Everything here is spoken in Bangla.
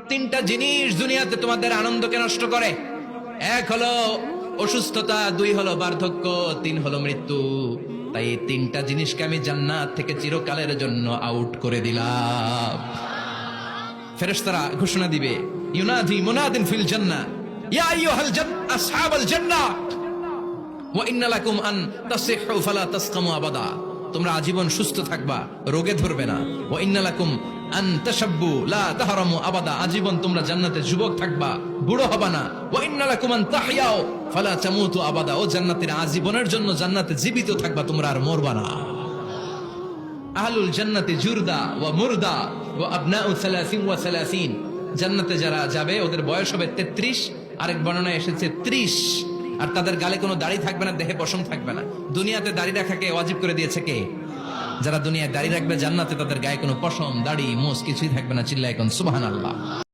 তিনটা জিনিস দুনিয়াতে তোমাদের আনন্দকে নষ্ট করে। এক হলো অসুস্থতা, দুই হলো বার্ধক্য, তিন হলো মৃত্যু। তাই এই তিনটা জিনিসকে আমি জান্নাত থেকে চিরকালের জন্য আউট করে দিলাম। ফেরেশতারা ঘোষণা দিবে, ইউনাদি মুনাদিন ফিল জান্নাহ, ইয়া আইয়ুহাল আসহাবাল জান্নাহ ওয়া ইন্না লাকুম আন তাসিহু ফালা তাসকামু আবাদা। তোমরা আজীবন সুস্থ থাকবা, রোগে ধরবে না। ওয়া ইন্না লাকুম আন তাশাব্বু লা তাহরামু আবাদা। আজীবন তোমরা জান্নাতে যুবক থাকবা, বুড়ো হবা না। ওয়া ইন্না লাকুম আন তাহইয়াও ফালা তামুতু আবাদা। ও জান্নাতের আজীবনের জন্য জান্নাতে জীবিত থাকবা, তোমরা আর মরবা না। আহলুল জান্নাতি জুরদা ওয়া মুরদা ওয়া আবনাউ 30 ওয়া 30। জান্নাতে যারা যাবে ওদের বয়স হবে 33, আরেক বর্ণনায় এসেছে 30। আর তাদের গালে কোনো দাড়ি থাকবে না, দেহে পশম থাকবে না। দুনিয়াতে দাড়ি রাখাকে ওয়াজিব করে দিয়েছে কে? যারা দুনিয়ায় দাড়ি রাখবে, জান্নাতে তাদের গায়ে কোনো পশম, দাড়ি, মোষ কিছুই থাকবে না। চিল্লায় কোন সুবহানাল্লাহ।